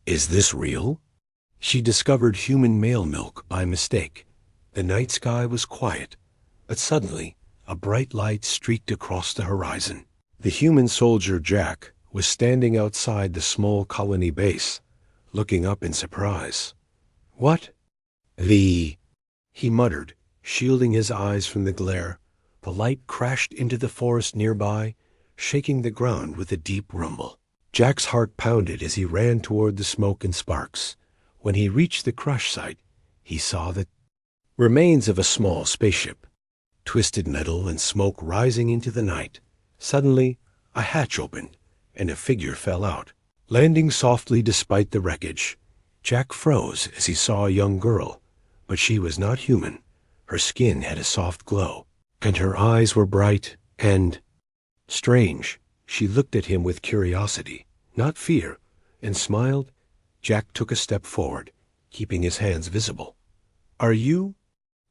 Is this real? She discovered human male milk by mistake. The night sky was quiet, but suddenly a bright light streaked across the horizon. The human soldier Jack was standing outside the small colony base, looking up in surprise. What? He muttered, shielding his eyes from the glare. The light crashed into the forest nearby, shaking the ground with a deep rumble. Jack's heart pounded as he ran toward the smoke and sparks. When he reached the crash site, he saw the remains of a small spaceship, twisted metal and smoke rising into the night. Suddenly, a hatch opened, and a figure fell out, landing softly despite the wreckage. Jack froze as he saw a young girl, but she was not human. Her skin had a soft glow, and her eyes were bright and strange. She looked at him with curiosity, not fear, and smiled. Jack took a step forward, keeping his hands visible. "Are you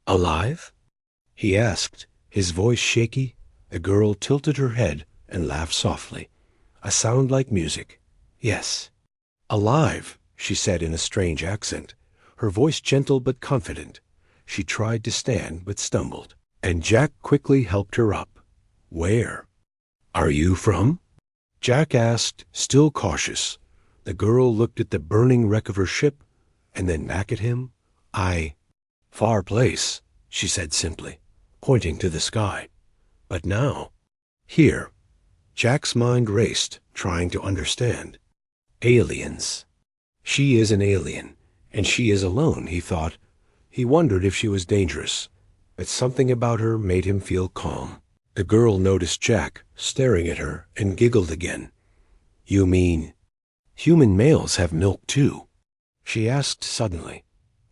alive?" he asked, his voice shaky. The girl tilted her head and laughed softly, a sound like music. "Yes." "Alive," she said in a strange accent, her voice gentle but confident. She tried to stand but stumbled, and Jack quickly helped her up. "Where are you from?" Jack asked, still cautious. The girl looked at the burning wreck of her ship and then back at him. Far place," she said simply, pointing to the sky. "But now, here." Jack's mind raced, trying to understand. Aliens. She is an alien, and she is alone, he thought. He wondered if she was dangerous, but something about her made him feel calm. The girl noticed Jack, staring at her, and giggled again. "You mean human males have milk too?" she asked suddenly,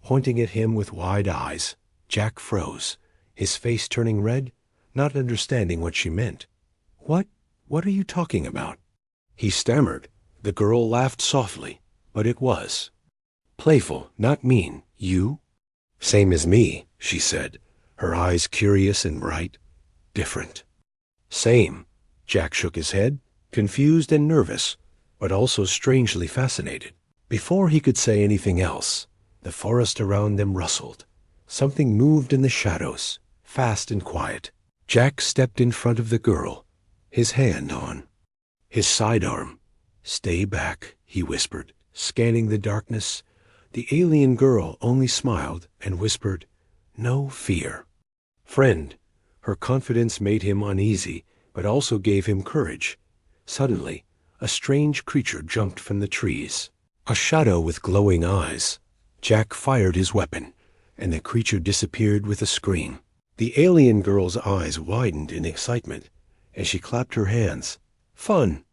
pointing at him with wide eyes. Jack froze, his face turning red, not understanding what she meant. What are you talking about?" he stammered. The girl laughed softly, but it was playful, not mean. "You?" "Same as me," she said, her eyes curious and bright. "Different." "Same." Jack shook his head, confused and nervous, but also strangely fascinated. Before he could say anything else, the forest around them rustled. Something moved in the shadows, fast and quiet. Jack stepped in front of the girl, his hand on his sidearm. "Stay back," he whispered, scanning the darkness. The alien girl only smiled and whispered, "No fear." "Friend." Her confidence made him uneasy, but also gave him courage. Suddenly, a strange creature jumped from the trees, a shadow with glowing eyes. Jack fired his weapon, and the creature disappeared with a scream. The alien girl's eyes widened in excitement, and she clapped her hands. "Fun,"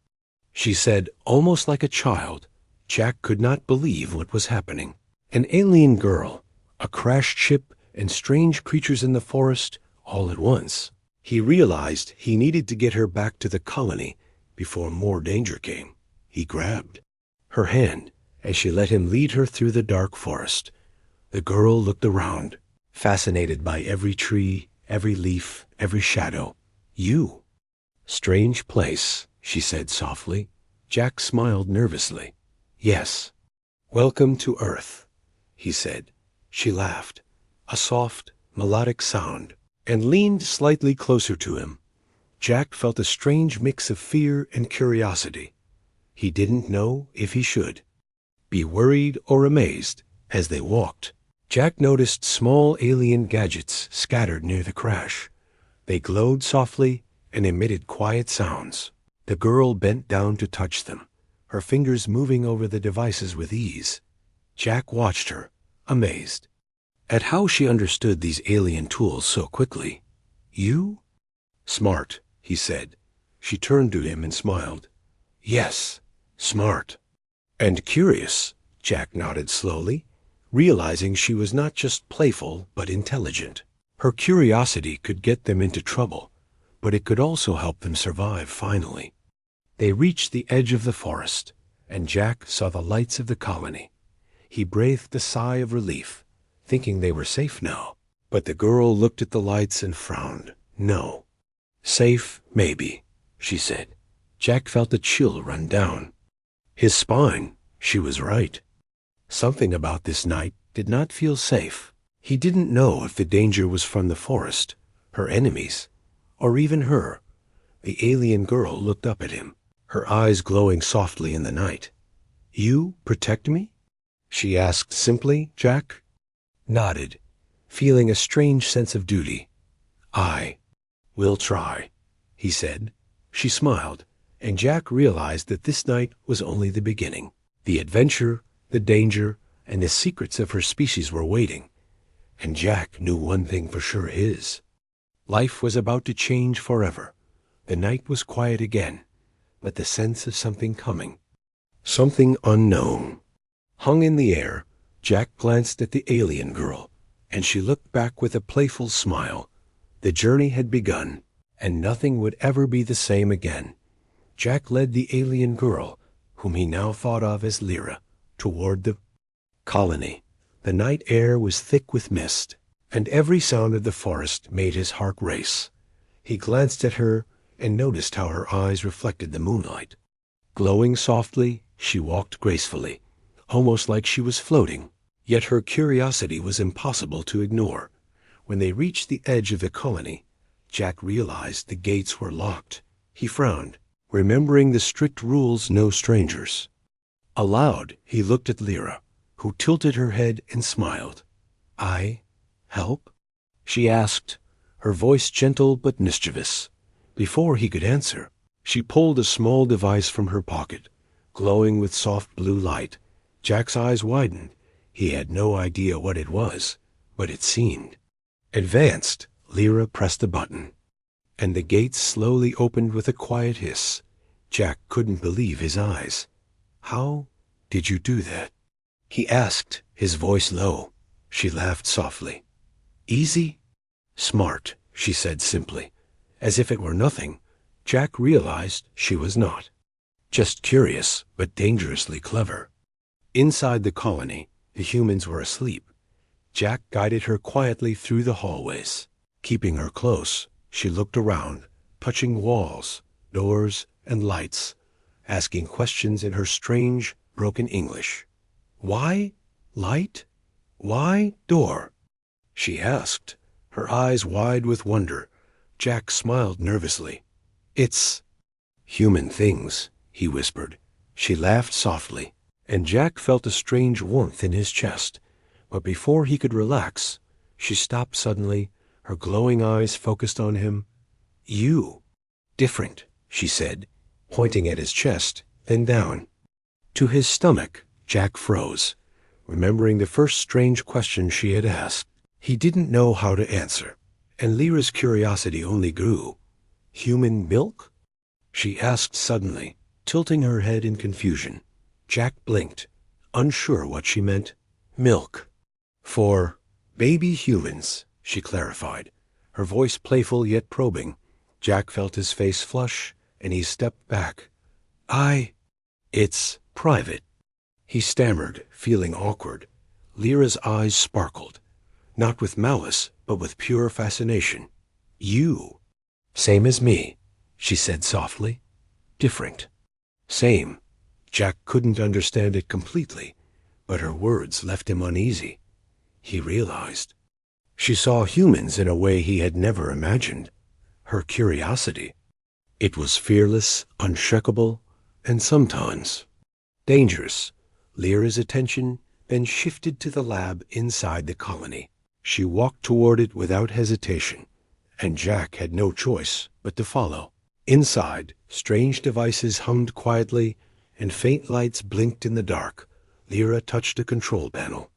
she said, almost like a child. Jack could not believe what was happening. An alien girl, a crashed ship, and strange creatures in the forest all at once. He realized he needed to get her back to the colony before more danger came. He grabbed her hand as she let him lead her through the dark forest. The girl looked around, fascinated by every tree, every leaf, every shadow. "You." "Strange place," she said softly. Jack smiled nervously. "Yes." "Welcome to Earth," he said. She laughed, a soft, melodic sound, and leaned slightly closer to him. Jack felt a strange mix of fear and curiosity. He didn't know if he should be worried or amazed. As they walked, Jack noticed small alien gadgets scattered near the crash. They glowed softly and emitted quiet sounds. The girl bent down to touch them, her fingers moving over the devices with ease. Jack watched her, amazed at how she understood these alien tools so quickly. "You?" "Smart," he said. She turned to him and smiled. "Yes, smart." "And curious," Jack nodded slowly, realizing she was not just playful but intelligent. Her curiosity could get them into trouble, but it could also help them survive finally. They reached the edge of the forest, and Jack saw the lights of the colony. He breathed a sigh of relief, thinking they were safe now. But the girl looked at the lights and frowned. "No." "Safe, maybe," she said. Jack felt a chill run down his spine. She was right. Something about this night did not feel safe. He didn't know if the danger was from the forest, her enemies, or even her. The alien girl looked up at him, her eyes glowing softly in the night. "You protect me?" she asked simply. Jack nodded, feeling a strange sense of duty. "I will try," he said. She smiled, and Jack realized that this night was only the beginning. The adventure, the danger, and the secrets of her species were waiting. And Jack knew one thing for sure: his life was about to change forever. The night was quiet again, but the sense of something coming, something unknown, hung in the air. Jack glanced at the alien girl, and she looked back with a playful smile. The journey had begun, and nothing would ever be the same again. Jack led the alien girl, whom he now thought of as Lyra, toward the colony. The night air was thick with mist, and every sound of the forest made his heart race. He glanced at her and noticed how her eyes reflected the moonlight. Glowing softly, she walked gracefully, almost like she was floating. Yet her curiosity was impossible to ignore. When they reached the edge of the colony, Jack realized the gates were locked. He frowned, remembering the strict rules: no strangers. Aloud, he looked at Lyra, who tilted her head and smiled. "I help?" she asked, her voice gentle but mischievous. Before he could answer, she pulled a small device from her pocket, glowing with soft blue light. Jack's eyes widened. He had no idea what it was, but it seemed advanced. Lyra pressed a button, and the gates slowly opened with a quiet hiss. Jack couldn't believe his eyes. "How did you do that?" he asked, his voice low. She laughed softly. "Easy? Smart," she said simply. As if it were nothing, Jack realized she was not just curious, but dangerously clever. Inside the colony, the humans were asleep. Jack guided her quietly through the hallways. Keeping her close, she looked around, touching walls, doors, and lights, asking questions in her strange, broken English. "Why light? Why door?" she asked, her eyes wide with wonder. Jack smiled nervously. "It's human things," he whispered. She laughed softly, and Jack felt a strange warmth in his chest. But before he could relax, she stopped suddenly, her glowing eyes focused on him. "You different," she said, pointing at his chest, then down to his stomach. Jack froze, remembering the first strange question she had asked. He didn't know how to answer, and Lyra's curiosity only grew. "Human milk?" she asked suddenly, tilting her head in confusion. Jack blinked, unsure what she meant. "Milk for baby humans," she clarified, her voice playful yet probing. Jack felt his face flush, and he stepped back. It's private," he stammered, feeling awkward. Lyra's eyes sparkled, not with malice, but with pure fascination. "You same as me," she said softly. "Different." Same. Jack couldn't understand it completely, but her words left him uneasy. He realized she saw humans in a way he had never imagined. Her curiosity, it was fearless, unshakable, and sometimes dangerous. Lyra's attention then shifted to the lab inside the colony. She walked toward it without hesitation, and Jack had no choice but to follow. Inside, strange devices hummed quietly, and faint lights blinked in the dark. Lyra touched a control panel,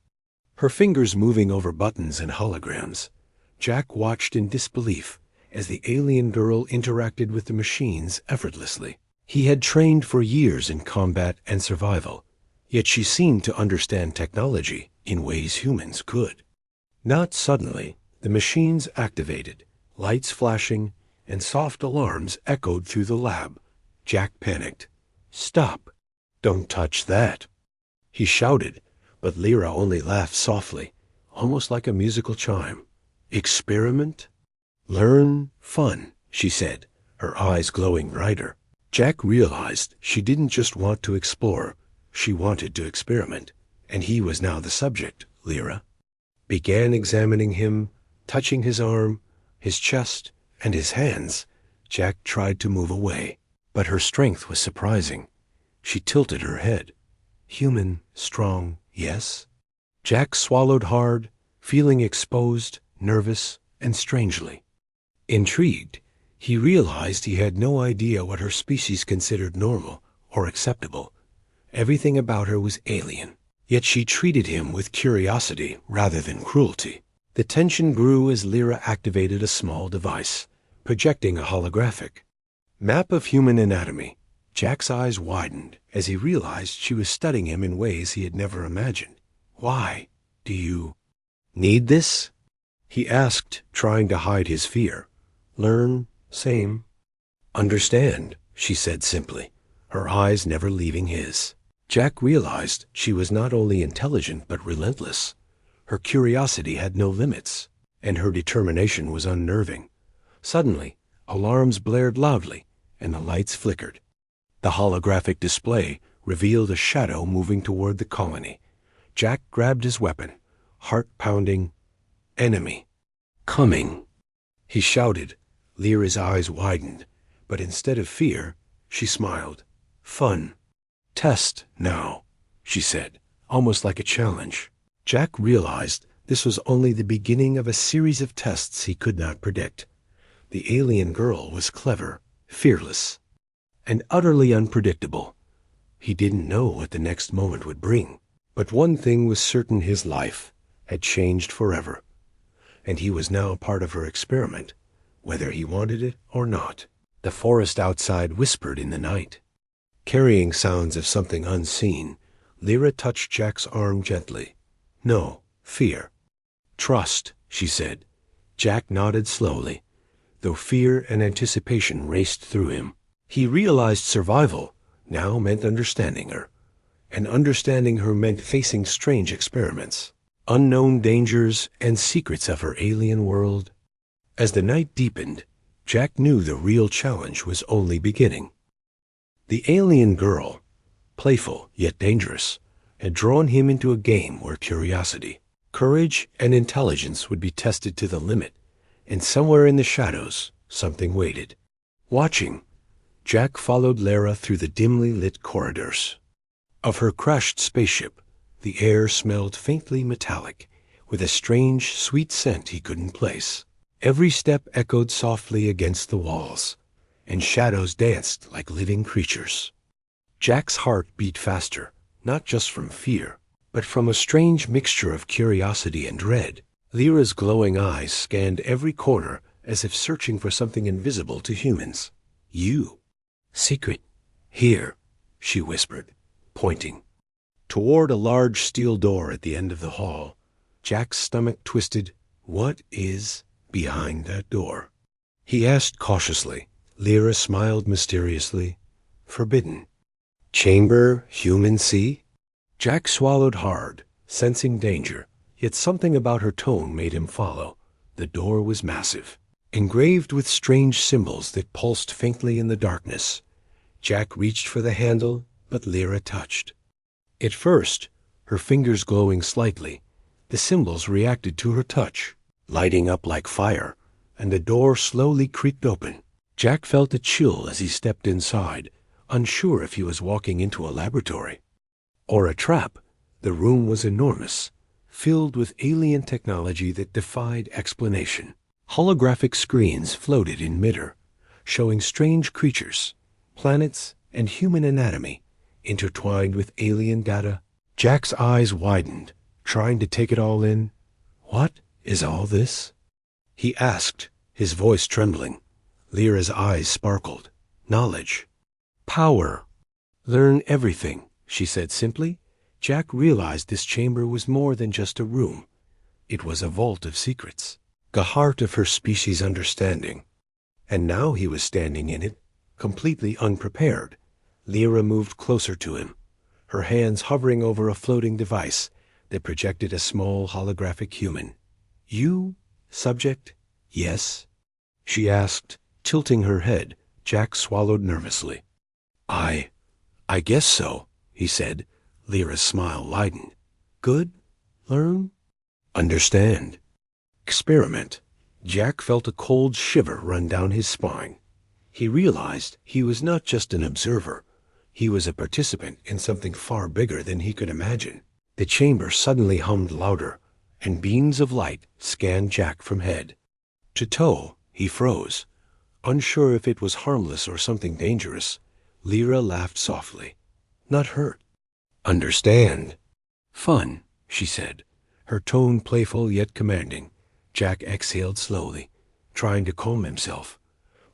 her fingers moving over buttons and holograms. Jack watched in disbelief as the alien girl interacted with the machines effortlessly. He had trained for years in combat and survival, yet she seemed to understand technology in ways humans could. Not suddenly, the machines activated, lights flashing, and soft alarms echoed through the lab. Jack panicked. "Stop! Don't touch that!" he shouted, but Lyra only laughed softly, almost like a musical chime. "Experiment? Learn? Fun," she said, her eyes glowing brighter. Jack realized she didn't just want to explore. She wanted to experiment, and he was now the subject. Lyra began examining him, touching his arm, his chest, and his hands. Jack tried to move away, but her strength was surprising. She tilted her head. Human, strong, yes? Jack swallowed hard, feeling exposed, nervous, and strangely intrigued. He realized he had no idea what her species considered normal or acceptable. Everything about her was alien, yet she treated him with curiosity rather than cruelty. The tension grew as Lyra activated a small device, projecting a holographic map of human anatomy. Jack's eyes widened as he realized she was studying him in ways he had never imagined. "Why? Do you need this?" he asked, trying to hide his fear. "Learn, same. Understand," she said simply, her eyes never leaving his. Jack realized she was not only intelligent but relentless. Her curiosity had no limits, and her determination was unnerving. Suddenly, alarms blared loudly, and the lights flickered. The holographic display revealed a shadow moving toward the colony. Jack grabbed his weapon, heart pounding. "Enemy. Coming," he shouted. Lyra's eyes widened, but instead of fear, she smiled. "Fun. Test now," she said, almost like a challenge. Jack realized this was only the beginning of a series of tests he could not predict. The alien girl was clever, fearless, and utterly unpredictable. He didn't know what the next moment would bring, but one thing was certain: his life had changed forever, and he was now a part of her experiment, whether he wanted it or not. The forest outside whispered in the night, carrying sounds of something unseen. Lyra touched Jack's arm gently. "No fear. Trust," she said. Jack nodded slowly, though fear and anticipation raced through him. He realized survival now meant understanding her, and understanding her meant facing strange experiments, unknown dangers, and secrets of her alien world. As the night deepened, Jack knew the real challenge was only beginning. The alien girl, playful yet dangerous, had drawn him into a game where curiosity, courage, and intelligence would be tested to the limit, and somewhere in the shadows something waited, watching. Jack followed Lyra through the dimly lit corridors of her crashed spaceship. The air smelled faintly metallic, with a strange, sweet scent he couldn't place. Every step echoed softly against the walls, and shadows danced like living creatures. Jack's heart beat faster, not just from fear, but from a strange mixture of curiosity and dread. Lyra's glowing eyes scanned every corner as if searching for something invisible to humans. "You. Secret. Here," she whispered, pointing toward a large steel door at the end of the hall. Jack's stomach twisted. What is behind that door? He asked cautiously. Lyra smiled mysteriously. "Forbidden. Chamber human see?" Jack swallowed hard, sensing danger, yet something about her tone made him follow. The door was massive, engraved with strange symbols that pulsed faintly in the darkness. Jack reached for the handle, but Lyra touched. At first, her fingers glowing slightly, the symbols reacted to her touch, lighting up like fire, and the door slowly creaked open. Jack felt a chill as he stepped inside, unsure if he was walking into a laboratory or a trap. The room was enormous, filled with alien technology that defied explanation. Holographic screens floated in midair, showing strange creatures, planets, and human anatomy intertwined with alien data. Jack's eyes widened, trying to take it all in. "What is all this?" he asked, his voice trembling. Lyra's eyes sparkled. "Knowledge. Power. Learn everything," she said simply. Jack realized this chamber was more than just a room. It was a vault of secrets, the heart of her species' understanding. And now he was standing in it, completely unprepared. Lyra moved closer to him, her hands hovering over a floating device that projected a small holographic human. "You, subject, yes?" she asked, tilting her head. Jack swallowed nervously. I guess so," he said, Lyra's smile lightened. Good? Learn? Understand. Experiment. Jack felt a cold shiver run down his spine. He realized he was not just an observer. He was a participant in something far bigger than he could imagine. The chamber suddenly hummed louder, and beams of light scanned Jack from head to toe. He froze. Unsure if it was harmless or something dangerous, Lyra laughed softly. Not hurt. Understand. Fun, she said, her tone playful yet commanding. Jack exhaled slowly, trying to calm himself.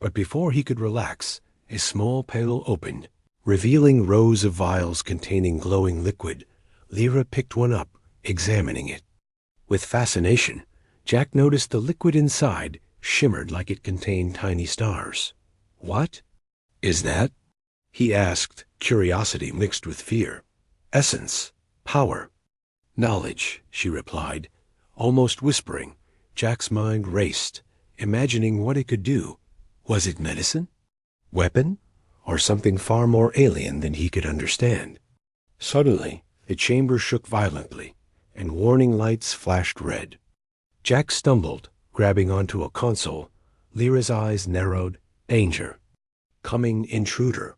But before he could relax, a small panel opened, revealing rows of vials containing glowing liquid. Lyra picked one up, examining it. With fascination, Jack noticed the liquid inside shimmered like it contained tiny stars. What is that? He asked, curiosity mixed with fear. Essence, power, knowledge, she replied, almost whispering. Jack's mind raced, imagining what it could do. Was it medicine? Weapon? Or something far more alien than he could understand? Suddenly, the chamber shook violently, and warning lights flashed red. Jack stumbled, grabbing onto a console. Lyra's eyes narrowed. Danger. Coming intruder,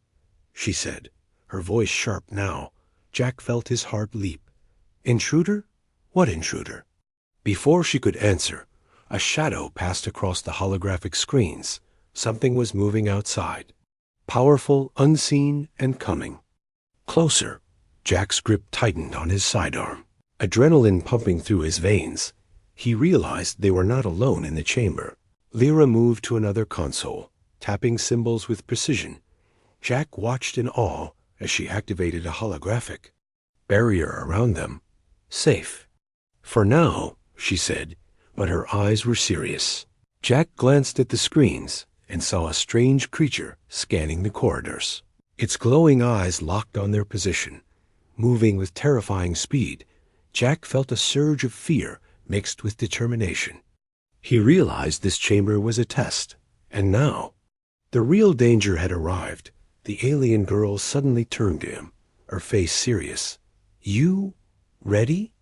she said, her voice sharp now. Jack felt his heart leap. Intruder? What intruder? Before she could answer, a shadow passed across the holographic screens. Something was moving outside. Powerful, unseen, and coming. Closer. Jack's grip tightened on his sidearm. Adrenaline pumping through his veins. He realized they were not alone in the chamber. Lyra moved to another console, tapping symbols with precision. Jack watched in awe as she activated a holographic barrier around them. Safe. For now, she said, but her eyes were serious. Jack glanced at the screens and saw a strange creature scanning the corridors. Its glowing eyes locked on their position. Moving with terrifying speed, Jack felt a surge of fear mixed with determination. He realized this chamber was a test, and now, the real danger had arrived. The alien girl suddenly turned to him, her face serious. You ready?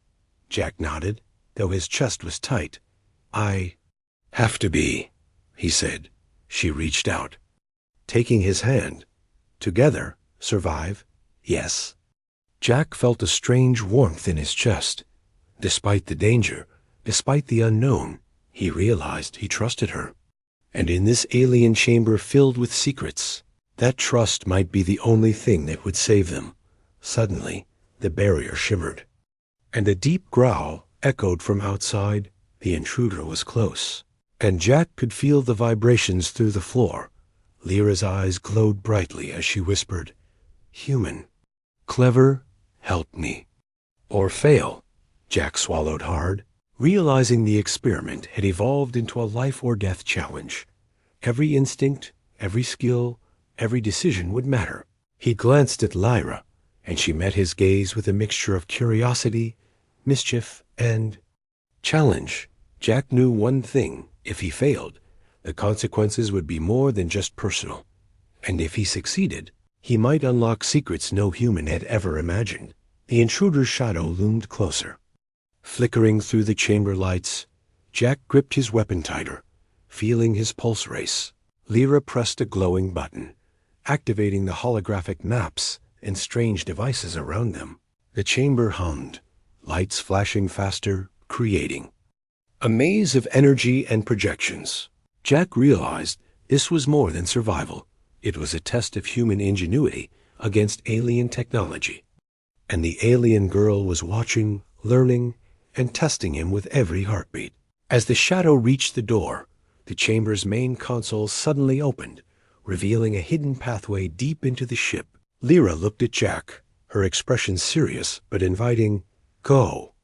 Jack nodded, though his chest was tight. I have to be, he said. She reached out, taking his hand. Together, survive? Yes. Jack felt a strange warmth in his chest. Despite the danger, despite the unknown, he realized he trusted her. And in this alien chamber filled with secrets, that trust might be the only thing that would save them. Suddenly, the barrier shimmered, and a deep growl echoed from outside. The intruder was close, and Jack could feel the vibrations through the floor. Lyra's eyes glowed brightly as she whispered, Human, clever, help me. Or fail. Jack swallowed hard, realizing the experiment had evolved into a life-or-death challenge. Every instinct, every skill, every decision would matter. He glanced at Lyra, and she met his gaze with a mixture of curiosity, mischief, and challenge. Jack knew one thing. If he failed, the consequences would be more than just personal. And if he succeeded, he might unlock secrets no human had ever imagined. The intruder's shadow loomed closer. Flickering through the chamber lights, Jack gripped his weapon tighter, feeling his pulse race. Lyra pressed a glowing button, activating the holographic maps and strange devices around them. The chamber hummed, lights flashing faster, creating a maze of energy and projections. Jack realized this was more than survival. It was a test of human ingenuity against alien technology. And the alien girl was watching, learning, and testing him with every heartbeat. As the shadow reached the door, the chamber's main console suddenly opened, revealing a hidden pathway deep into the ship. Lyra looked at Jack, her expression serious but inviting. Go.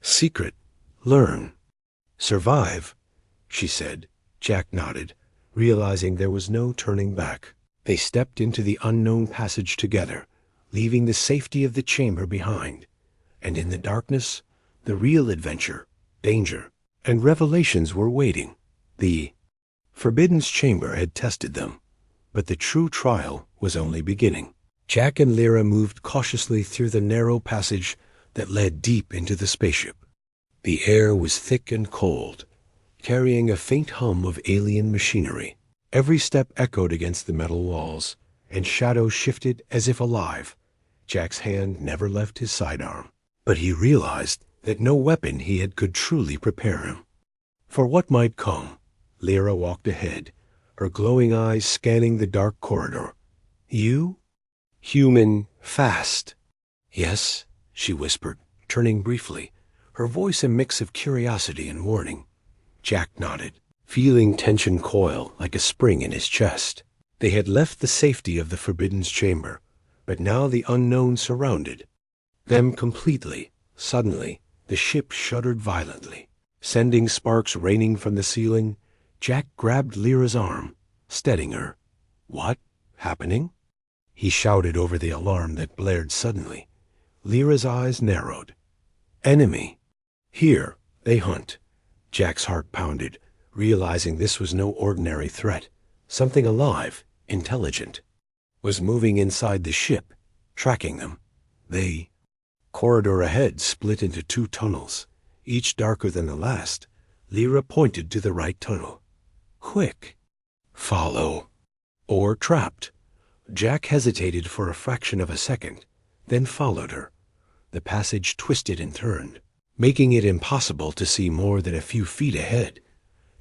Secret. Learn. Survive, she said. Jack nodded, realizing there was no turning back. They stepped into the unknown passage together, leaving the safety of the chamber behind. And in the darkness, the real adventure, danger, and revelations were waiting. The Forbidden's chamber had tested them, but the true trial was only beginning. Jack and Lyra moved cautiously through the narrow passage that led deep into the spaceship. The air was thick and cold, carrying a faint hum of alien machinery. Every step echoed against the metal walls, and shadows shifted as if alive. Jack's hand never left his sidearm, but he realized that no weapon he had could truly prepare him for what might come. Lyra walked ahead, her glowing eyes scanning the dark corridor. You? Human, fast. Yes, she whispered, turning briefly, her voice a mix of curiosity and warning. Jack nodded, feeling tension coil like a spring in his chest. They had left the safety of the Forbidden's chamber, but now the unknown surrounded them completely. Suddenly, the ship shuddered violently, sending sparks raining from the ceiling. Jack grabbed Lyra's arm, steadying her. What? Happening? He shouted over the alarm that blared suddenly. Lyra's eyes narrowed. Enemy. Here, they hunt. Jack's heart pounded, realizing this was no ordinary threat. Something alive, intelligent, was moving inside the ship, tracking them. The corridor ahead split into two tunnels, each darker than the last. Lyra pointed to the right tunnel. Quick. Follow. Or trapped. Jack hesitated for a fraction of a second, then followed her. The passage twisted and turned, making it impossible to see more than a few feet ahead.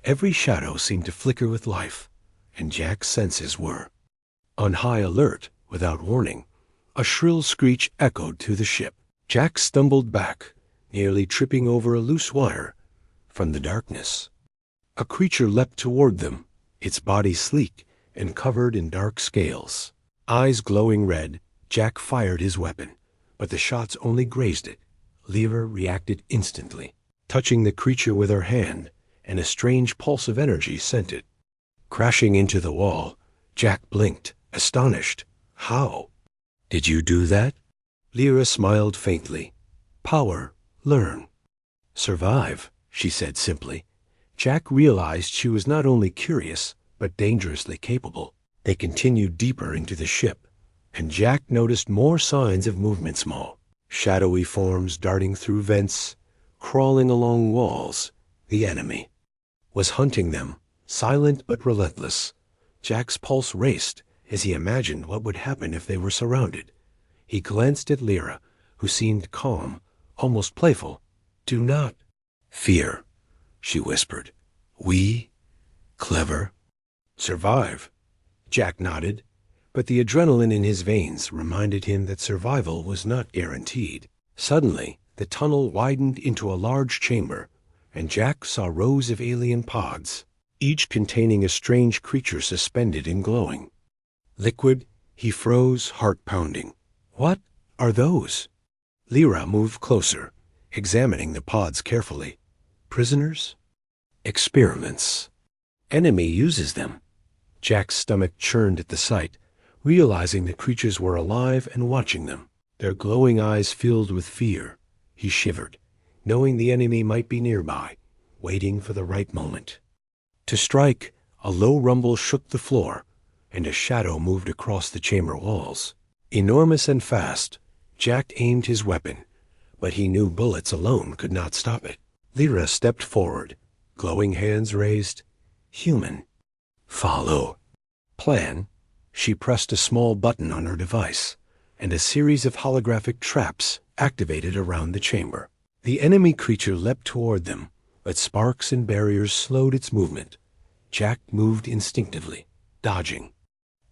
Every shadow seemed to flicker with life, and Jack's senses were on high alert. Without warning, a shrill screech echoed through the ship. Jack stumbled back, nearly tripping over a loose wire. From the darkness, a creature leapt toward them, its body sleek and covered in dark scales. Eyes glowing red, Jack fired his weapon, but the shots only grazed it. Lyra reacted instantly, touching the creature with her hand, and a strange pulse of energy sent it crashing into the wall. Jack blinked, astonished. How? Did you do that? Lyra smiled faintly. Power, learn. Survive, she said simply. Jack realized she was not only curious, but dangerously capable. They continued deeper into the ship, and Jack noticed more signs of movement. Small, shadowy forms darting through vents, crawling along walls. The enemy was hunting them, silent but relentless. Jack's pulse raced as he imagined what would happen if they were surrounded. He glanced at Lyra, who seemed calm, almost playful. Do not fear, she whispered. We, clever, survive. Jack nodded, but the adrenaline in his veins reminded him that survival was not guaranteed. Suddenly, the tunnel widened into a large chamber, and Jack saw rows of alien pods, each containing a strange creature suspended and glowing. Liquid, he froze, heart pounding. What are those? Lyra moved closer, examining the pods carefully. Prisoners? Experiments. Enemy uses them. Jack's stomach churned at the sight, realizing the creatures were alive and watching them. Their glowing eyes filled with fear. He shivered, knowing the enemy might be nearby, waiting for the right moment to strike. A low rumble shook the floor, and a shadow moved across the chamber walls. Enormous and fast, Jack aimed his weapon, but he knew bullets alone could not stop it. Lyra stepped forward, glowing hands raised. Human. Follow. Plan. She pressed a small button on her device, and a series of holographic traps activated around the chamber. The enemy creature leapt toward them, but sparks and barriers slowed its movement. Jack moved instinctively, dodging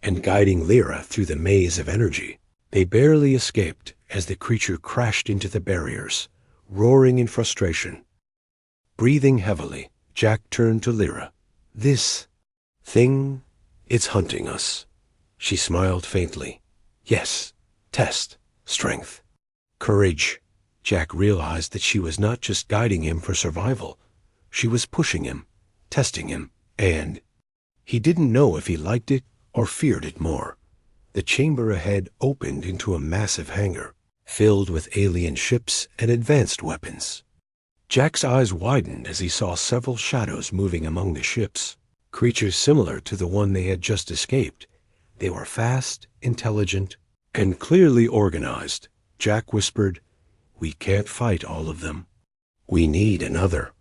and guiding Lyra through the maze of energy. They barely escaped as the creature crashed into the barriers, roaring in frustration. Breathing heavily, Jack turned to Lyra. This thing, it's hunting us. She smiled faintly. Yes, test, strength, courage. Jack realized that she was not just guiding him for survival. She was pushing him, testing him, and he didn't know if he liked it or feared it more. The chamber ahead opened into a massive hangar, filled with alien ships and advanced weapons. Jack's eyes widened as he saw several shadows moving among the ships, creatures similar to the one they had just escaped. They were fast, intelligent, and clearly organized. Jack whispered, "We can't fight all of them. We need another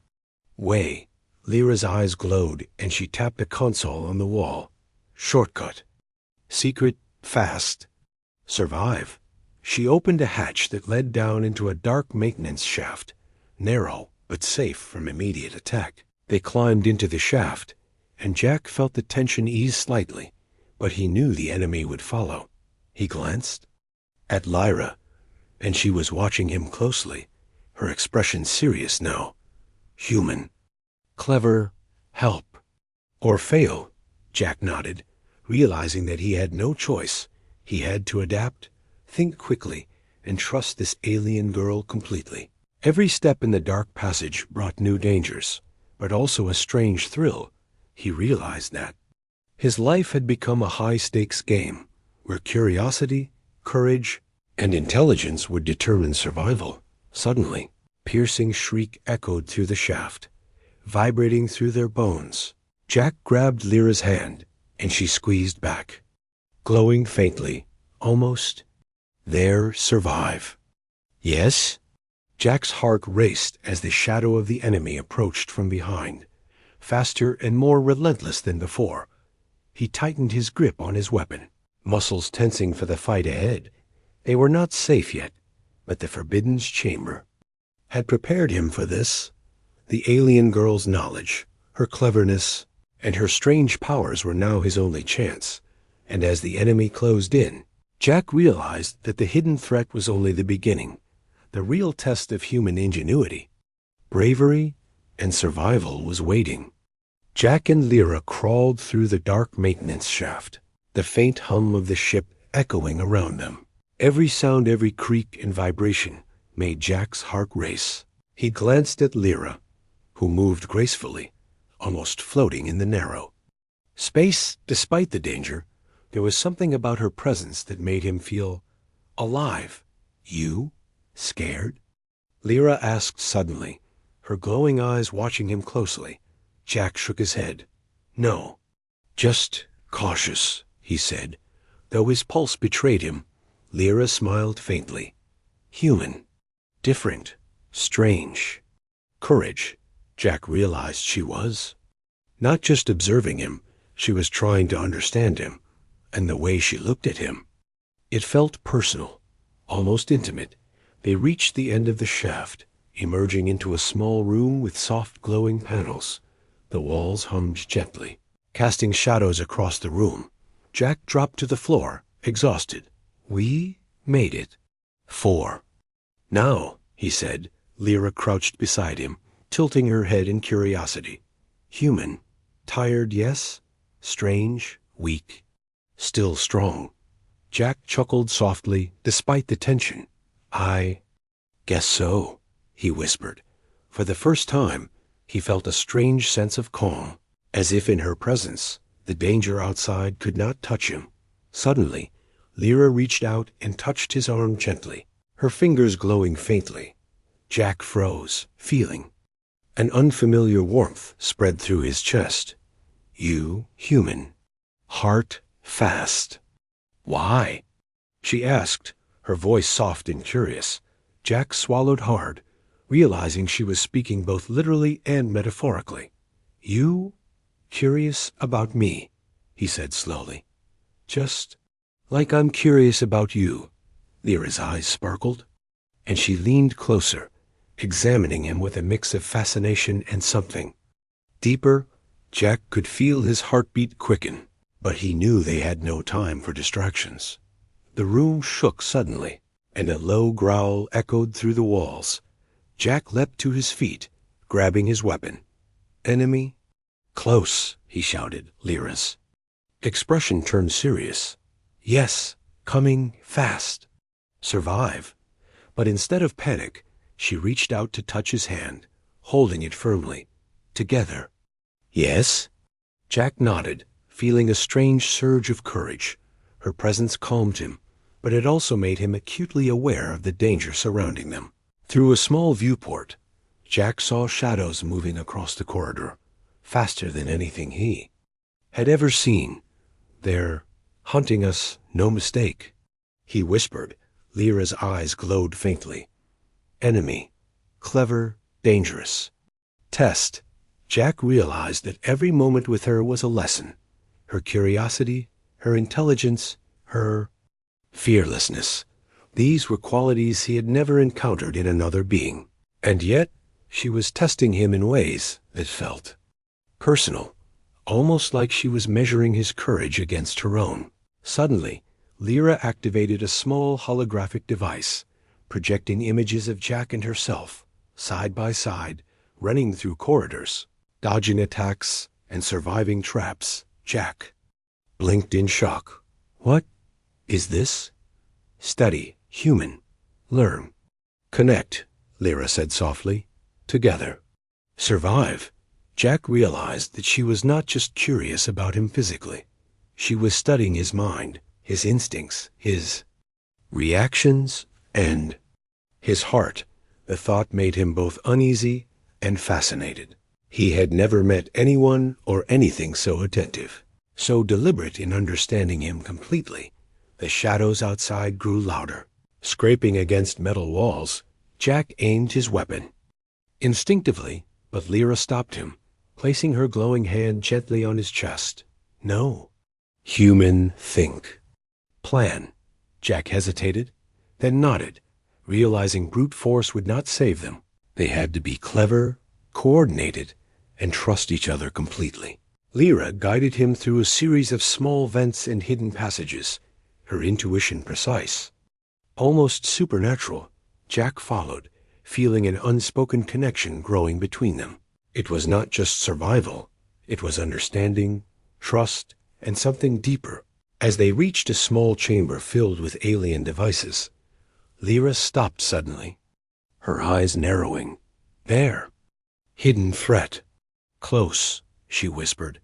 way." Lyra's eyes glowed, and she tapped the console on the wall. Shortcut. Secret. Fast. Survive. She opened a hatch that led down into a dark maintenance shaft, narrow but safe from immediate attack. They climbed into the shaft, and Jack felt the tension ease slightly, but he knew the enemy would follow. He glanced at Lyra, and she was watching him closely, her expression serious now. Human. Clever. Help. Or fail, Jack nodded, realizing that he had no choice. He had to adapt, think quickly, and trust this alien girl completely. Every step in the dark passage brought new dangers, but also a strange thrill. He realized that his life had become a high-stakes game, where curiosity, courage, and intelligence would determine survival. Suddenly, piercing shriek echoed through the shaft, vibrating through their bones. Jack grabbed Lyra's hand, and she squeezed back, glowing faintly, almost. There, survive. Yes? Jack's heart raced as the shadow of the enemy approached from behind, faster and more relentless than before. He tightened his grip on his weapon, muscles tensing for the fight ahead. They were not safe yet, but the Forbidden's chamber had prepared him for this. The alien girl's knowledge, her cleverness, and her strange powers were now his only chance. And as the enemy closed in, Jack realized that the hidden threat was only the beginning, the real test of human ingenuity. Bravery and survival was waiting. Jack and Lyra crawled through the dark maintenance shaft, the faint hum of the ship echoing around them. Every sound, every creak and vibration made Jack's heart race. He glanced at Lyra, who moved gracefully, almost floating in the narrow space. Despite the danger, there was something about her presence that made him feel alive. You? Scared? Lyra asked suddenly, her glowing eyes watching him closely. Jack shook his head. No. Just cautious, he said, though his pulse betrayed him. Lyra smiled faintly. Human. Different. Strange. Courage. Jack realized she was. Not just observing him, she was trying to understand him, and the way she looked at him. It felt personal, almost intimate. They reached the end of the shaft, emerging into a small room with soft glowing panels. The walls hummed gently, casting shadows across the room. Jack dropped to the floor, exhausted. We made it. 4. Now, he said. Lyra crouched beside him, tilting her head in curiosity. Human. Tired, yes. Strange. Weak. Still strong. Jack chuckled softly, despite the tension. I guess so, he whispered. For the first time, he felt a strange sense of calm, as if in her presence, the danger outside could not touch him. Suddenly, Lyra reached out and touched his arm gently, her fingers glowing faintly. Jack froze, feeling an unfamiliar warmth spread through his chest. You, human. Heart fast. Why? She asked, her voice soft and curious. Jack swallowed hard, realizing she was speaking both literally and metaphorically. You curious about me, he said slowly. Just like I'm curious about you. Lyra's eyes sparkled, and she leaned closer, examining him with a mix of fascination and something deeper. Jack could feel his heartbeat quicken, but he knew they had no time for distractions. The room shook suddenly, and a low growl echoed through the walls. Jack leapt to his feet, grabbing his weapon. Enemy? Close, he shouted. Lyra's expression turned serious. Yes, coming fast. Survive. But instead of panic, she reached out to touch his hand, holding it firmly. Together. Yes? Jack nodded, feeling a strange surge of courage. Her presence calmed him, but it also made him acutely aware of the danger surrounding them. Through a small viewport, Jack saw shadows moving across the corridor, faster than anything he had ever seen. They're hunting us, no mistake. he whispered. Lyra's eyes glowed faintly. Enemy. Clever, dangerous. Test. Jack realized that every moment with her was a lesson. Her curiosity, her intelligence, her fearlessness. These were qualities he had never encountered in another being. And yet, she was testing him in ways that felt personal, almost like she was measuring his courage against her own. Suddenly, Lyra activated a small holographic device, projecting images of Jack and herself, side by side, running through corridors, dodging attacks and surviving traps. Jack blinked in shock. What is this? Study, human, learn, connect, Lyra said softly. Together. Survive. Jack realized that she was not just curious about him physically. She was studying his mind, his instincts, his reactions, and his heart. The thought made him both uneasy and fascinated. He had never met anyone or anything so attentive, so deliberate in understanding him completely. The shadows outside grew louder. Scraping against metal walls, Jack aimed his weapon. Instinctively, but Lyra stopped him, placing her glowing hand gently on his chest. No. Human, think. Plan. Jack hesitated, then nodded, realizing brute force would not save them. They had to be clever, coordinated, and trust each other completely. Lyra guided him through a series of small vents and hidden passages, her intuition precise. Almost supernatural, Jack followed, feeling an unspoken connection growing between them. It was not just survival, it was understanding, trust, and something deeper. As they reached a small chamber filled with alien devices, Lyra stopped suddenly, her eyes narrowing. There. Hidden threat. Close, she whispered,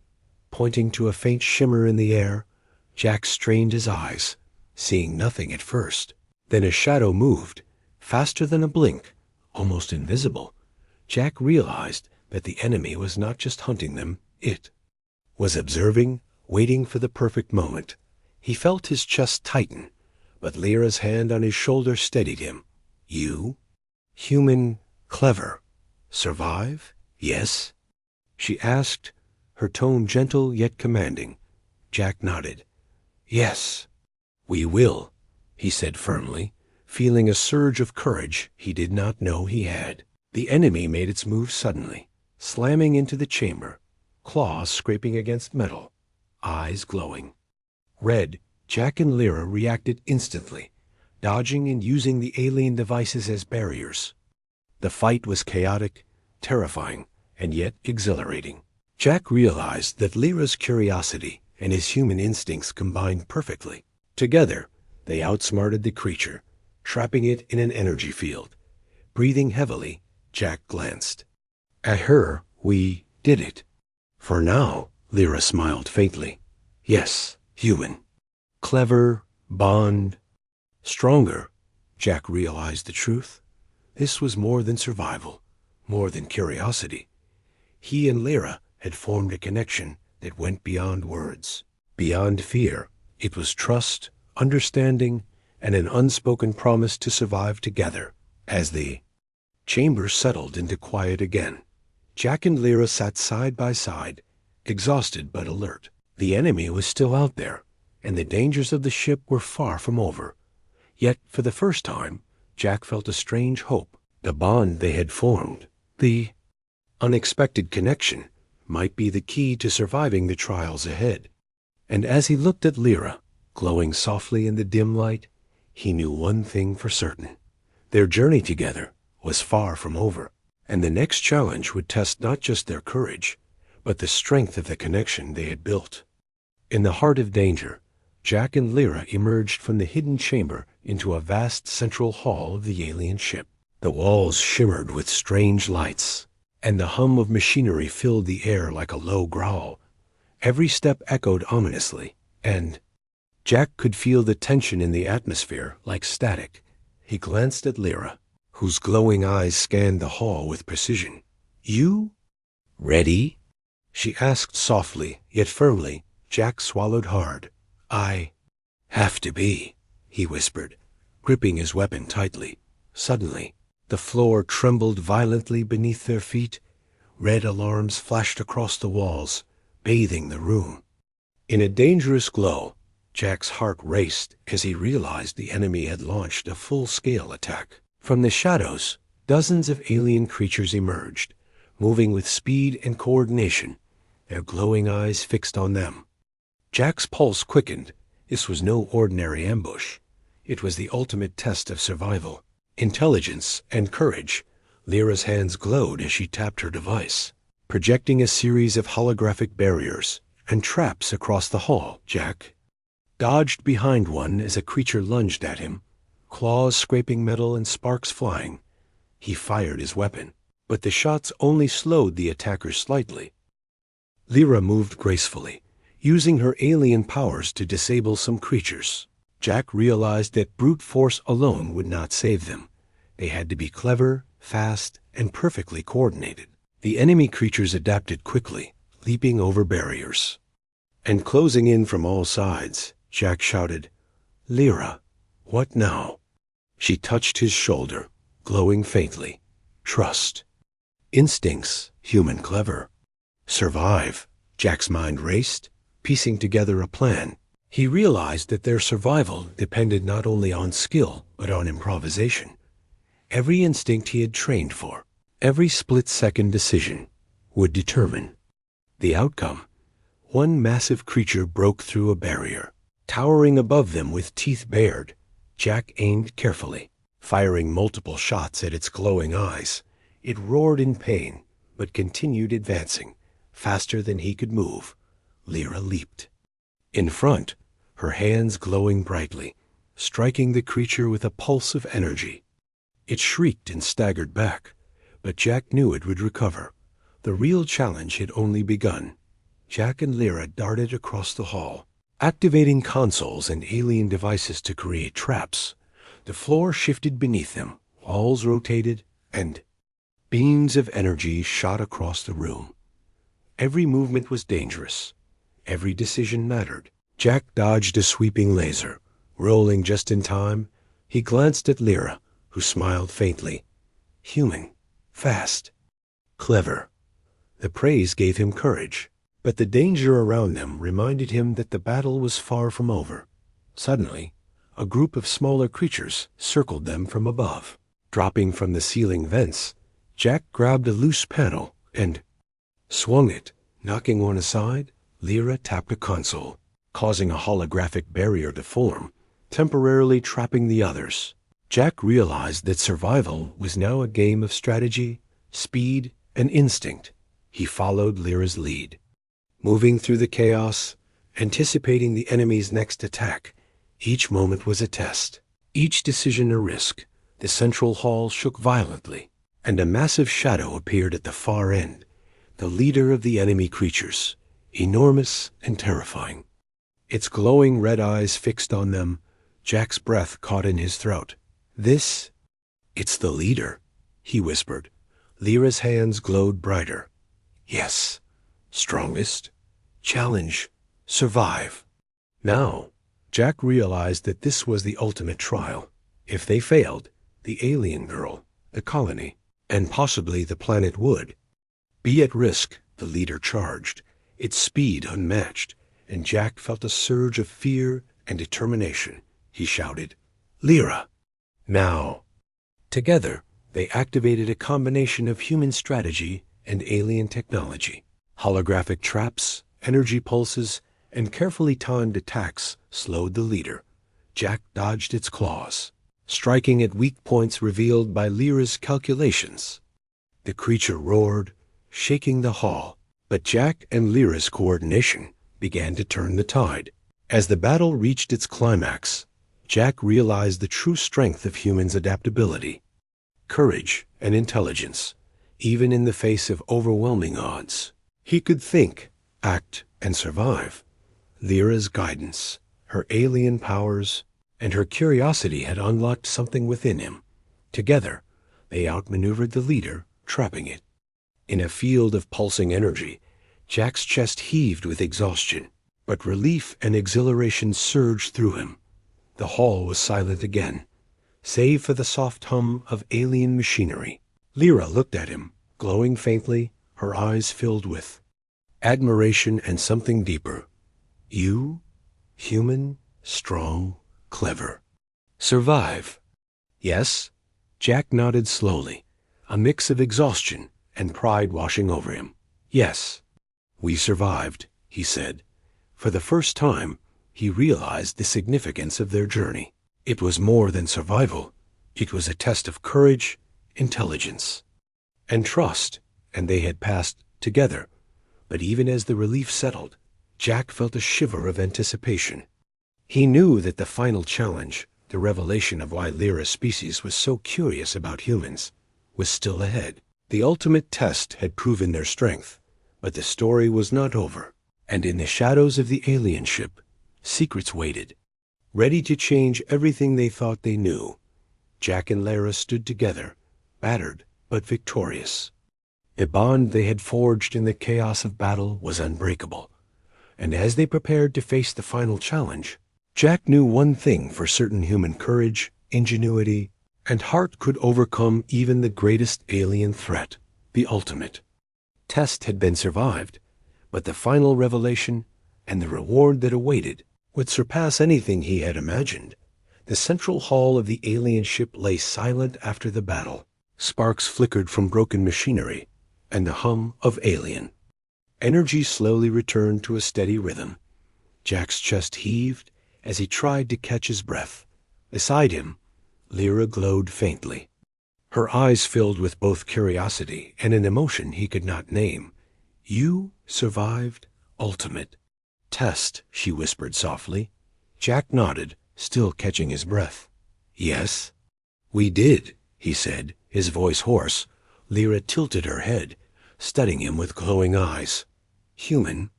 pointing to a faint shimmer in the air. Jack strained his eyes, seeing nothing at first. Then a shadow moved, faster than a blink, almost invisible. Jack realized that the enemy was not just hunting them, it was observing, waiting for the perfect moment. He felt his chest tighten, but Lyra's hand on his shoulder steadied him. You? Human, clever. Survive? Yes? She asked, her tone gentle yet commanding. Jack nodded. Yes. We will, he said firmly, feeling a surge of courage he did not know he had. The enemy made its move suddenly, slamming into the chamber, claws scraping against metal, eyes glowing. Red, Jack and Lyra reacted instantly, dodging and using the alien devices as barriers. The fight was chaotic, terrifying, and yet exhilarating. Jack realized that Lyra's curiosity and his human instincts combined perfectly. Together, they outsmarted the creature, trapping it in an energy field. Breathing heavily, Jack glanced. At her, we did it. For now, Lyra smiled faintly. Yes, human. Clever, bond, stronger. Jack realized the truth. This was more than survival, more than curiosity. He and Lyra had formed a connection that went beyond words, beyond fear. It was trust, understanding, and an unspoken promise to survive together. As the chamber settled into quiet again, Jack and Lyra sat side by side, exhausted but alert. The enemy was still out there, and the dangers of the ship were far from over. Yet, for the first time, Jack felt a strange hope. The bond they had formed, the unexpected connection, might be the key to surviving the trials ahead. And as he looked at Lyra, glowing softly in the dim light, he knew one thing for certain. Their journey together was far from over, and the next challenge would test not just their courage, but the strength of the connection they had built. In the heart of danger, Jack and Lyra emerged from the hidden chamber into a vast central hall of the alien ship. The walls shimmered with strange lights, and the hum of machinery filled the air like a low growl. Every step echoed ominously, and Jack could feel the tension in the atmosphere like static. He glanced at Lyra, whose glowing eyes scanned the hall with precision. You? Ready? She asked softly, yet firmly. Jack swallowed hard. I have to be. he whispered, gripping his weapon tightly. Suddenly, the floor trembled violently beneath their feet. Red alarms flashed across the walls, bathing the room. In a dangerous glow, Jack's heart raced as he realized the enemy had launched a full-scale attack. From the shadows, dozens of alien creatures emerged, moving with speed and coordination, their glowing eyes fixed on them. Jack's pulse quickened. This was no ordinary ambush. It was the ultimate test of survival, intelligence, and courage. Lyra's hands glowed as she tapped her device, projecting a series of holographic barriers and traps across the hall. Jack dodged behind one as a creature lunged at him, claws scraping metal and sparks flying. He fired his weapon, but the shots only slowed the attacker slightly. Lyra moved gracefully, using her alien powers to disable some creatures. Jack realized that brute force alone would not save them. They had to be clever, fast, and perfectly coordinated. The enemy creatures adapted quickly, leaping over barriers and closing in from all sides. Jack shouted, "Lyra, what now?" She touched his shoulder, glowing faintly. "Trust. Instincts, human clever. Survive." Jack's mind raced, piecing together a plan. He realized that their survival depended not only on skill, but on improvisation. Every instinct he had trained for, every split-second decision, would determine the outcome. One massive creature broke through a barrier. Towering above them with teeth bared, Jack aimed carefully, firing multiple shots at its glowing eyes. It roared in pain, but continued advancing, faster than he could move. Lyra leaped. In front, her hands glowing brightly, striking the creature with a pulse of energy. It shrieked and staggered back, but Jack knew it would recover. The real challenge had only begun. Jack and Lyra darted across the hall, activating consoles and alien devices to create traps. The floor shifted beneath them, walls rotated, and beams of energy shot across the room. Every movement was dangerous. Every decision mattered. Jack dodged a sweeping laser. Rolling just in time, he glanced at Lyra, who smiled faintly. Human, fast, clever. The praise gave him courage, but the danger around them reminded him that the battle was far from over. Suddenly, a group of smaller creatures circled them from above. Dropping from the ceiling vents, Jack grabbed a loose panel and swung it. Knocking one aside, Lyra tapped a console, causing a holographic barrier to form, temporarily trapping the others. Jack realized that survival was now a game of strategy, speed, and instinct. He followed Lyra's lead, moving through the chaos, anticipating the enemy's next attack. Each moment was a test, each decision a risk. The central hall shook violently, and a massive shadow appeared at the far end, the leader of the enemy creatures, enormous and terrifying. Its glowing red eyes fixed on them, Jack's breath caught in his throat. It's the leader," he whispered. Lyra's hands glowed brighter. "Yes, strongest. Challenge. Survive." Now, Jack realized that this was the ultimate trial. If they failed, the alien girl, the colony, and possibly the planet would be at risk. The leader charged, its speed unmatched, and Jack felt a surge of fear and determination. He shouted, "Lyra, now!" Together, they activated a combination of human strategy and alien technology. Holographic traps, energy pulses, and carefully timed attacks slowed the leader. Jack dodged its claws, striking at weak points revealed by Lyra's calculations. The creature roared, shaking the hall, but Jack and Lyra's coordination began to turn the tide. As the battle reached its climax, Jack realized the true strength of humans' adaptability, courage, and intelligence, even in the face of overwhelming odds. He could think, act, and survive. Lyra's guidance, her alien powers, and her curiosity had unlocked something within him. Together, they outmaneuvered the leader, trapping it. In a field of pulsing energy, Jack's chest heaved with exhaustion, but relief and exhilaration surged through him. The hall was silent again, save for the soft hum of alien machinery. Lyra looked at him, glowing faintly, her eyes filled with admiration and something deeper. You, human, strong, clever. Survive. Yes? Jack nodded slowly, a mix of exhaustion and pride washing over him. Yes. We survived, he said. For the first time, he realized the significance of their journey. It was more than survival. It was a test of courage, intelligence, and trust, and they had passed together. But even as the relief settled, Jack felt a shiver of anticipation. He knew that the final challenge, the revelation of why Lyra's species was so curious about humans, was still ahead. The ultimate test had proven their strength, but the story was not over. And in the shadows of the alien ship, secrets waited, ready to change everything they thought they knew. Jack and Lyra stood together, battered but victorious. A bond they had forged in the chaos of battle was unbreakable. And as they prepared to face the final challenge, Jack knew one thing for certain: human courage, ingenuity, and heart could overcome even the greatest alien threat. The ultimate test had been survived, but the final revelation and the reward that awaited would surpass anything he had imagined. The central hall of the alien ship lay silent after the battle. Sparks flickered from broken machinery, and the hum of alien energy slowly returned to a steady rhythm. Jack's chest heaved as he tried to catch his breath. Beside him, Lyra glowed faintly. Her eyes filled with both curiosity and an emotion he could not name. You survived ultimate test, she whispered softly. Jack nodded, still catching his breath. Yes, we did, he said, his voice hoarse. Lyra tilted her head, studying him with glowing eyes. Human,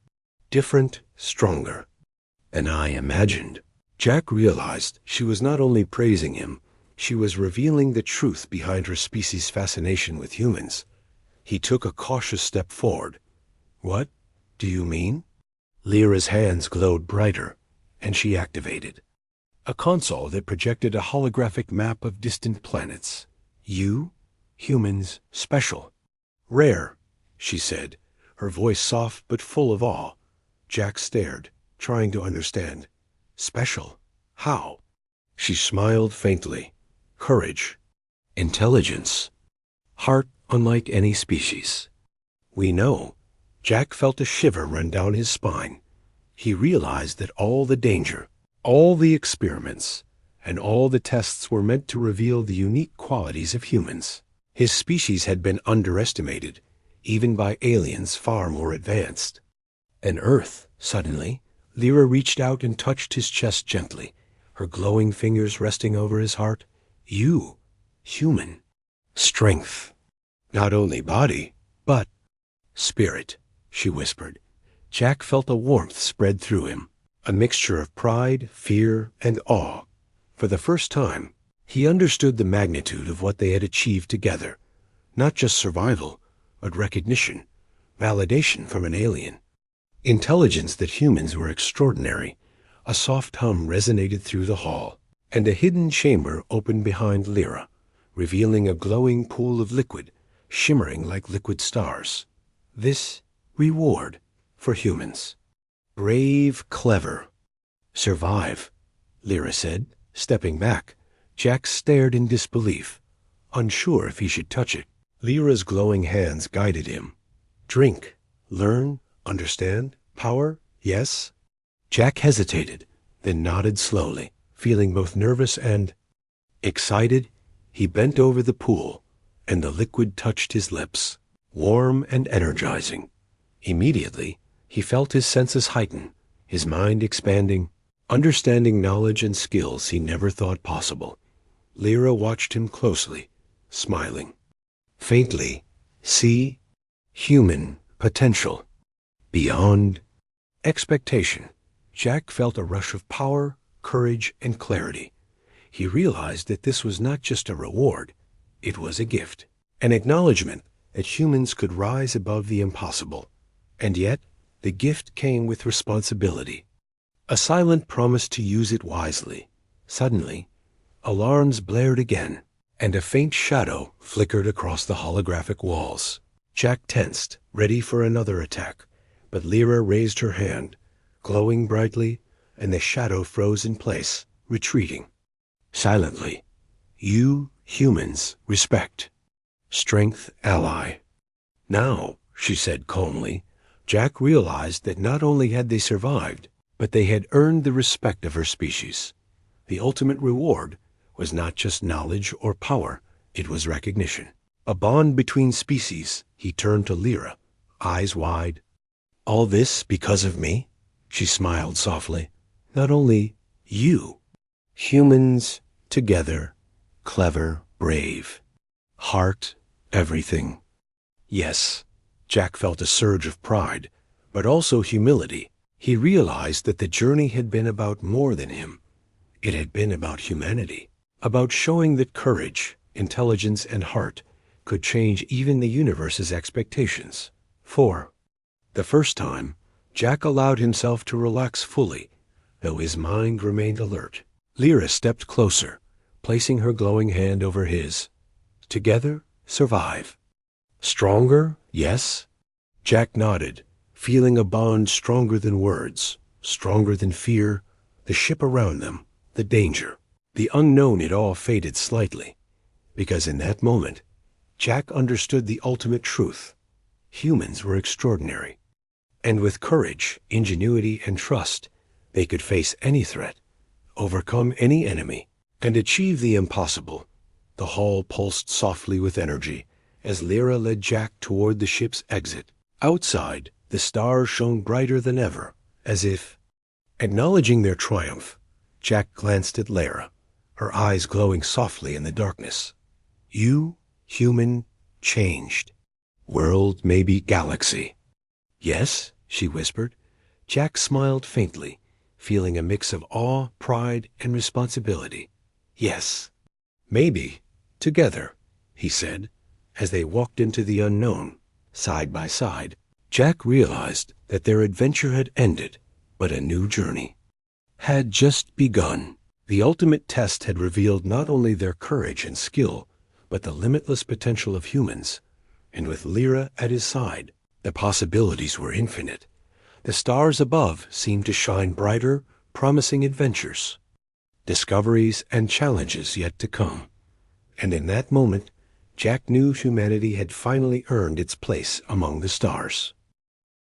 different, stronger than I imagined. Jack realized she was not only praising him, she was revealing the truth behind her species' fascination with humans. He took a cautious step forward. What do you mean? Lyra's hands glowed brighter, and she activated a console that projected a holographic map of distant planets. You, humans, special, rare, she said, her voice soft but full of awe. Jack stared, trying to understand. Special? How? She smiled faintly. Courage, intelligence, heart unlike any species. We know. Jack felt a shiver run down his spine. He realized that all the danger, all the experiments, and all the tests were meant to reveal the unique qualities of humans. His species had been underestimated, even by aliens far more advanced. An Earth, suddenly, Lyra reached out and touched his chest gently, her glowing fingers resting over his heart. You, human, strength, not only body, but spirit, she whispered. Jack felt a warmth spread through him, a mixture of pride, fear, and awe. For the first time, he understood the magnitude of what they had achieved together. Not just survival, but recognition, validation from an alien. Intelligence that humans were extraordinary. A soft hum resonated through the hall, and a hidden chamber opened behind Lyra, revealing a glowing pool of liquid, shimmering like liquid stars. This reward for humans. Brave, clever. Survive, Lyra said, stepping back. Jack stared in disbelief, unsure if he should touch it. Lyra's glowing hands guided him. Drink, learn, understand, power, yes? Jack hesitated, then nodded slowly, feeling both nervous and excited. He bent over the pool, and the liquid touched his lips, warm and energizing. Immediately, he felt his senses heighten, his mind expanding, understanding knowledge and skills he never thought possible. Lyra watched him closely, smiling. Faintly, see human potential beyond expectation. Jack felt a rush of power, courage, and clarity. He realized that this was not just a reward, it was a gift, an acknowledgement that humans could rise above the impossible. And yet, the gift came with responsibility, a silent promise to use it wisely, Suddenly, alarms blared again, and a faint shadow flickered across the holographic walls. Jack tensed, ready for another attack, but Lyra raised her hand, glowing brightly, and the shadow froze in place, retreating. Silently, you humans respect. Strength ally. Now, she said calmly, Jack realized that not only had they survived, but they had earned the respect of her species. The ultimate reward was not just knowledge or power, it was recognition. A bond between species. He turned to Lyra, eyes wide. All this because of me? She smiled softly. Not only you. Humans together, clever, brave. Heart, everything. Yes, Jack felt a surge of pride, but also humility. He realized that the journey had been about more than him. It had been about humanity, about showing that courage, intelligence, and heart could change even the universe's expectations. For the first time, Jack allowed himself to relax fully, though his mind remained alert. Lyra stepped closer, placing her glowing hand over his. Together, survive. Stronger, yes? Jack nodded, feeling a bond stronger than words, stronger than fear, the ship around them, the danger, the unknown. It all faded slightly, because in that moment, Jack understood the ultimate truth. Humans were extraordinary, and with courage, ingenuity, and trust, they could face any threat, overcome any enemy, and achieve the impossible. The hull pulsed softly with energy as Lyra led Jack toward the ship's exit. Outside, the stars shone brighter than ever, as if acknowledging their triumph. Jack glanced at Lyra, her eyes glowing softly in the darkness. You, human, changed. World, maybe galaxy. Yes, she whispered. Jack smiled faintly, feeling a mix of awe, pride, and responsibility. Yes, maybe, together, he said, as they walked into the unknown, side by side. Jack realized that their adventure had ended, but a new journey had just begun. The ultimate test had revealed not only their courage and skill, but the limitless potential of humans. And with Lyra at his side, the possibilities were infinite. The stars above seemed to shine brighter, promising adventures, discoveries, and challenges yet to come. And in that moment, Jack knew humanity had finally earned its place among the stars.